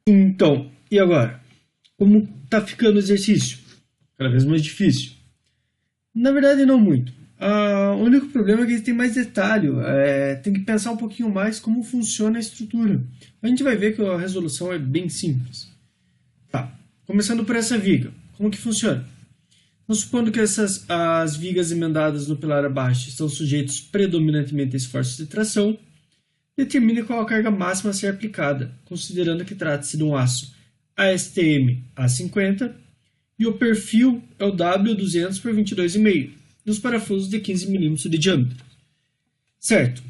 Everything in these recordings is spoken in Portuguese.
Então, e agora? Como tá ficando o exercício? Cada vez mais difícil. Na verdade, não muito. O único problema é que ele tem mais detalhe. Tem que pensar um pouquinho mais como funciona a estrutura. A gente vai ver que a resolução é bem simples. Tá. Começando por essa viga. Como que funciona? Então, supondo que as vigas emendadas no pilar abaixo estão sujeitos predominantemente a esforços de tração, determine qual a carga máxima a ser aplicada, considerando que trata-se de um aço ASTM A50 e o perfil é o W200 por 22,5, nos parafusos de 15 mm de diâmetro. Certo.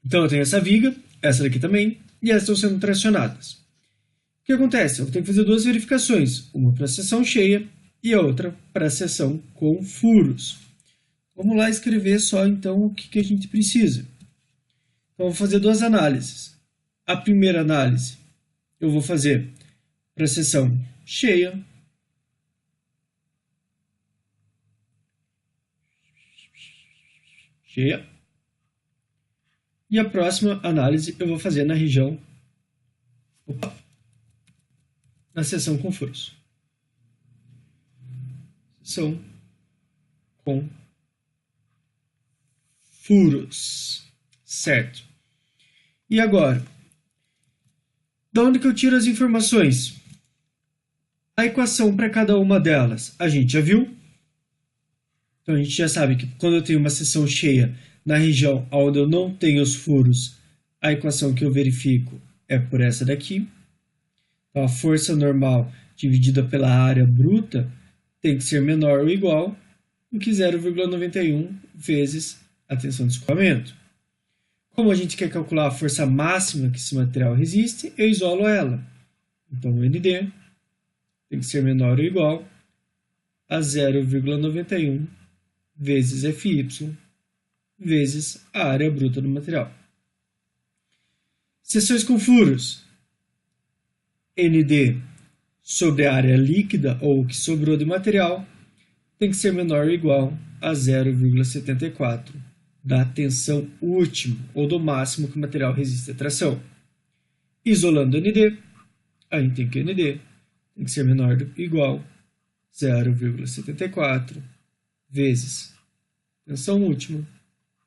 Então eu tenho essa viga, essa daqui também, e elas estão sendo tracionadas. O que acontece? Eu tenho que fazer duas verificações, uma para a seção cheia e a outra para a seção com furos. Vamos lá escrever só então o que a gente precisa. Então, eu vou fazer duas análises. A primeira análise eu vou fazer para a seção cheia. Cheia. E a próxima análise eu vou fazer na região... na seção com furos. Seção com furos. Certo. E agora? De onde que eu tiro as informações? A equação para cada uma delas a gente já viu. Então a gente já sabe que quando eu tenho uma seção cheia na região onde eu não tenho os furos, a equação que eu verifico é por essa daqui. Então a força normal dividida pela área bruta tem que ser menor ou igual do que 0,91 vezes a tensão de escoamento. Como a gente quer calcular a força máxima que esse material resiste, eu isolo ela. Então, o ND tem que ser menor ou igual a 0,91 vezes FY vezes a área bruta do material. Seções com furos. ND sobre a área líquida ou que sobrou de material tem que ser menor ou igual a 0,74 da tensão última ou do máximo que o material resiste à tração. Isolando o ND, a gente tem que o ND tem que ser menor ou igual a 0,74 vezes tensão última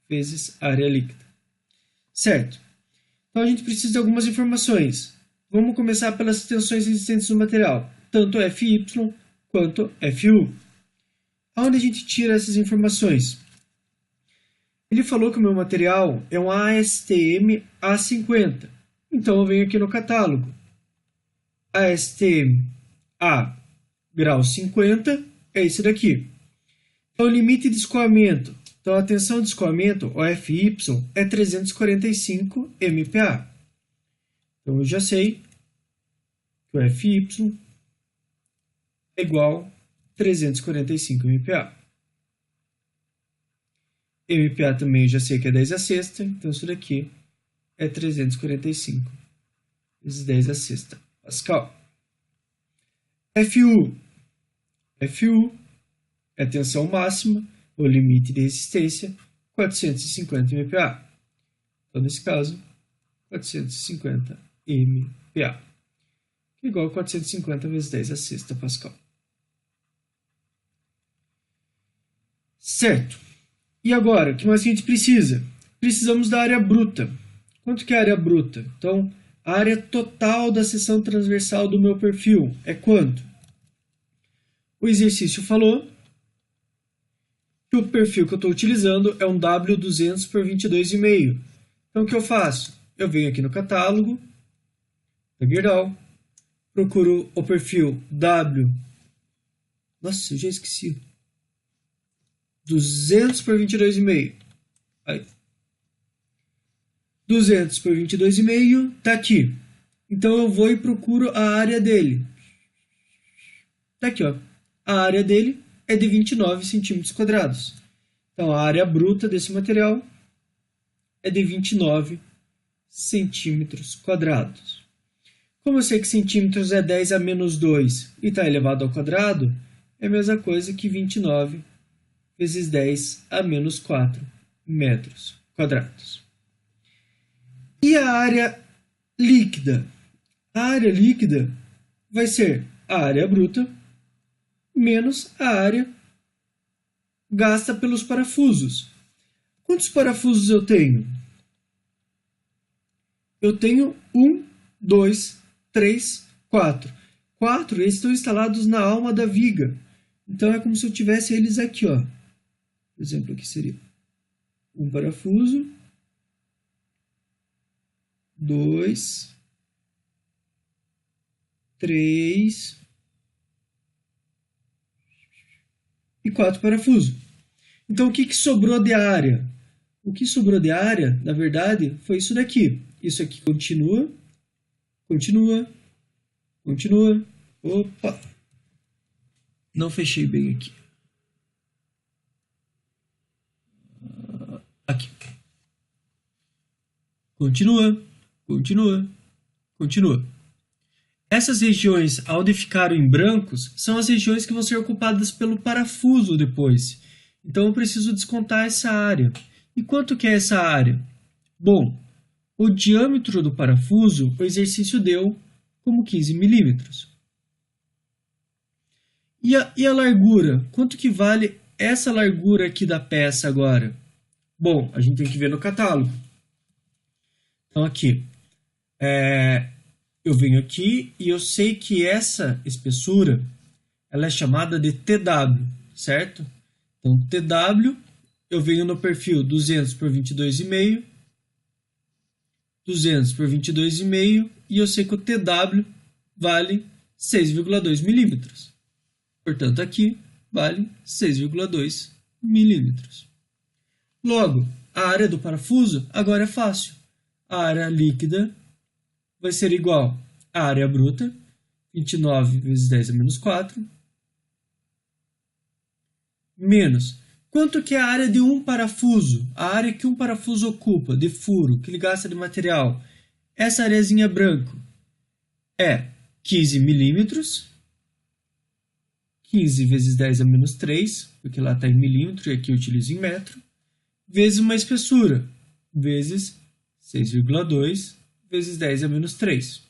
vezes área líquida. Certo. Então a gente precisa de algumas informações. Vamos começar pelas tensões existentes no material, tanto FY quanto FU. Aonde a gente tira essas informações? Ele falou que o meu material é um ASTM A50. Então eu venho aqui no catálogo. ASTM A grau 50 é esse daqui. Então o limite de escoamento. Então a tensão de escoamento, o FY, é 345 MPa. Então eu já sei que o FY é igual a 345 MPa. MPa também eu já sei que é 10 a sexta, então isso daqui é 345 vezes 10 a sexta Pascal. FU. FU é a tensão máxima, o limite de resistência, 450 MPa. Então, nesse caso, 450 MPa, que é igual a 450 vezes 10 a sexta Pascal. Certo. E agora, o que mais a gente precisa? Precisamos da área bruta. Quanto que é a área bruta? Então, a área total da seção transversal do meu perfil é quanto? O exercício falou que o perfil que eu estou utilizando é um W200 por 22,5. Então, o que eu faço? Eu venho aqui no catálogo da Gerdau, procuro o perfil W. Nossa, eu já esqueci. 200 por 22,5. Aí. 200 por 22,5 está aqui. Então eu vou e procuro a área dele. Está aqui, ó. A área dele é de 29 centímetros quadrados. Então a área bruta desse material é de 29 centímetros quadrados. Como eu sei que centímetros é 10 a menos 2 e está elevado ao quadrado, é a mesma coisa que 29 vezes 10 a menos 4 metros quadrados. E a área líquida? A área líquida vai ser a área bruta menos a área gasta pelos parafusos. Quantos parafusos eu tenho? Eu tenho 1, 2, 3, 4. 4 estão instalados na alma da viga. Então é como se eu tivesse eles aqui, ó. Por exemplo, aqui seria um parafuso, 2, 3 e 4 parafusos. Então o que sobrou de área? O que sobrou de área, na verdade, foi isso daqui. Isso aqui continua, continua, continua. Opa! Não fechei bem aqui. Aqui. Continua, continua, continua. Essas regiões, onde ficaram em brancos, são as regiões que vão ser ocupadas pelo parafuso depois. Então eu preciso descontar essa área. E quanto que é essa área? Bom, o diâmetro do parafuso, o exercício deu como 15 milímetros. E a largura? Quanto que vale essa largura aqui da peça agora? Bom, a gente tem que ver no catálogo. Então aqui, eu venho aqui e eu sei que essa espessura ela é chamada de TW, certo? Então TW, eu venho no perfil 200 por 22,5, 200 por 22,5 e eu sei que o TW vale 6,2 milímetros. Portanto, aqui vale 6,2 milímetros. Logo, a área do parafuso agora é fácil. A área líquida vai ser igual à área bruta, 29 vezes 10 a menos 4, menos. Quanto que é a área de um parafuso? A área que um parafuso ocupa, de furo, que ele gasta de material. Essa areazinha branca é 15 milímetros. 15 vezes 10 a menos 3, porque lá está em milímetro e aqui eu utilizo em metro, vezes uma espessura, vezes 6,2 vezes 10 a menos 3.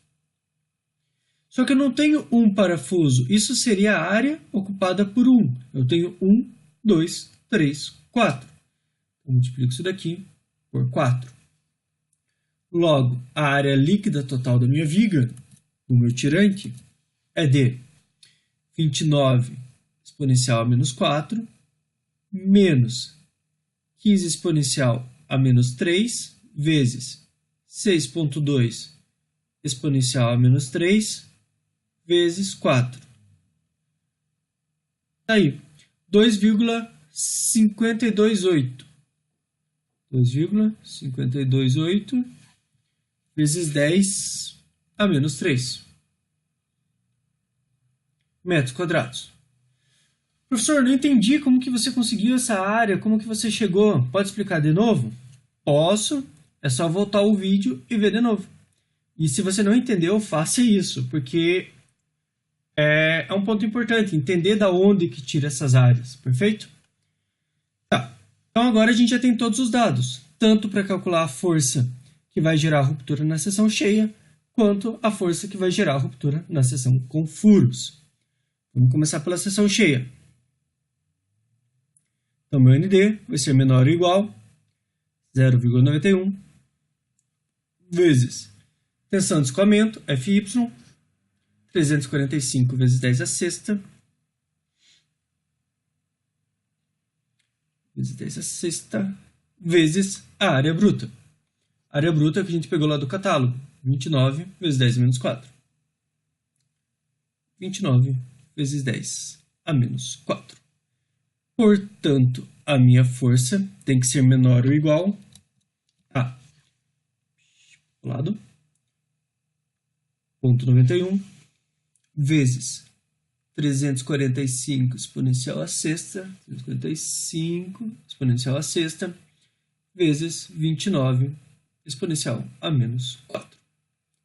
Só que eu não tenho um parafuso, isso seria a área ocupada por 1. Eu tenho 1, 2, 3, 4. Eu multiplico isso daqui por 4. Logo, a área líquida total da minha viga, do meu tirante, é de 29 exponencial a menos 4, menos 15 exponencial a menos 3, vezes 6,2 exponencial a menos 3, vezes 4. Aí, 2,528. 2,528 vezes 10 a menos 3 metros quadrados. Professor, não entendi como que você conseguiu essa área, como que você chegou. Pode explicar de novo? Posso, é só voltar o vídeo e ver de novo. E se você não entendeu, faça isso, porque é um ponto importante, entender da onde que tira essas áreas, perfeito? Tá, então agora a gente já tem todos os dados, tanto para calcular a força que vai gerar a ruptura na seção cheia, quanto a força que vai gerar a ruptura na seção com furos. Vamos começar pela seção cheia. Então, meu ND vai ser menor ou igual a 0,91 vezes tensão de escoamento, FY, 345 vezes 10 a sexta, vezes 10 a sexta, vezes a área bruta. A área bruta é que a gente pegou lá do catálogo, 29 vezes 10 a menos 4. 29 vezes 10 a menos 4. Portanto, a minha força tem que ser menor ou igual a lado, 0,91 vezes 345 exponencial a sexta, 345 exponencial a sexta, vezes 29 exponencial a menos 4.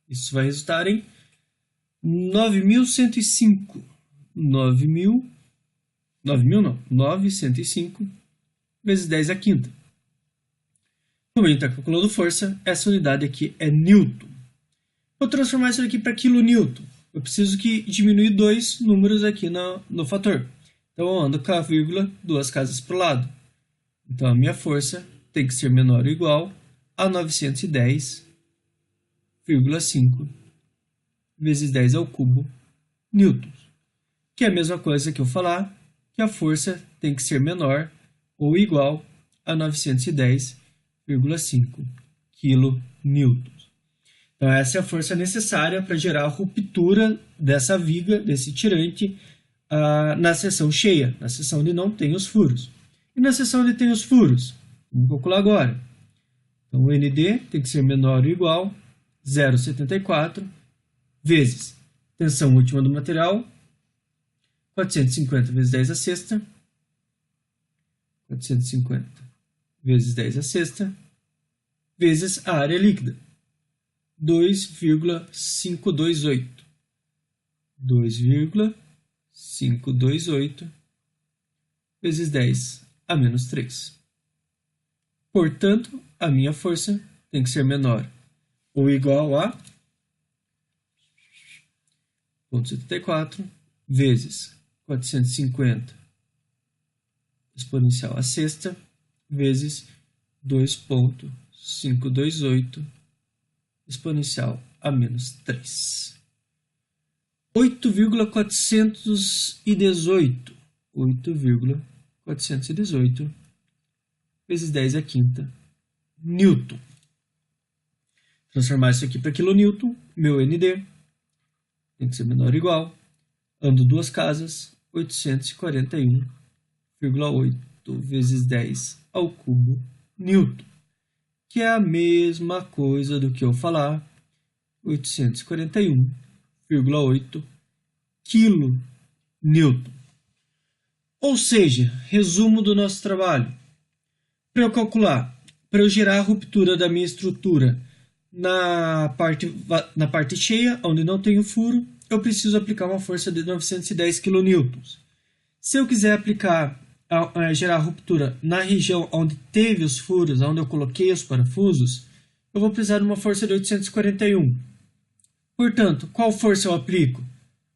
Isso vai resultar em 9.105. 9.105 vezes 10 a quinta. Como a gente está calculando força, essa unidade aqui é Newton. Vou transformar isso aqui para quilonewton. Eu preciso que diminuir dois números aqui no fator. Então eu ando com a vírgula duas casas para o lado. Então a minha força tem que ser menor ou igual a 910,5 vezes 10 ao cubo newtons. Que é a mesma coisa que eu falar que a força tem que ser menor ou igual a 910,5 kilonewtons. Então essa é a força necessária para gerar a ruptura dessa viga, desse tirante, na seção cheia, na seção onde não tem os furos. E na seção onde tem os furos, vamos calcular agora. Então o ND tem que ser menor ou igual a 0,74 vezes tensão última do material, 450 vezes 10 a sexta, 450 vezes 10 a sexta, vezes a área líquida, 2,528. 2,528 vezes 10 a menos 3. Portanto, a minha força tem que ser menor ou igual a 0,74 vezes 450 exponencial a sexta vezes 2,528 exponencial a menos 3. 8,418 vezes 10 a quinta newton. Transformar isso aqui para quilonewton, meu ND tem que ser menor ou igual, ando duas casas, 841,8 vezes 10 ao cubo newton, que é a mesma coisa do que eu falar 841,8 kilonewton. Ou seja, resumo do nosso trabalho. Para eu calcular, para eu gerar a ruptura da minha estrutura na parte cheia, onde não tem o furo, eu preciso aplicar uma força de 910 kN. Se eu quiser gerar a ruptura na região onde teve os furos, onde eu coloquei os parafusos, eu vou precisar de uma força de 841. Portanto, qual força eu aplico?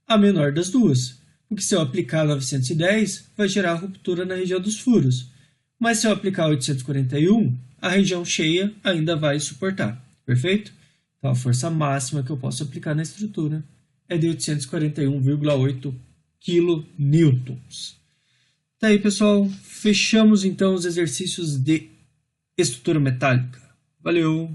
A menor das duas, porque se eu aplicar 910, vai gerar a ruptura na região dos furos. Mas se eu aplicar 841, a região cheia ainda vai suportar. Perfeito? Então a força máxima que eu posso aplicar na estrutura é de 841,8 kilonewtons. Tá aí, pessoal. Fechamos então os exercícios de estrutura metálica. Valeu!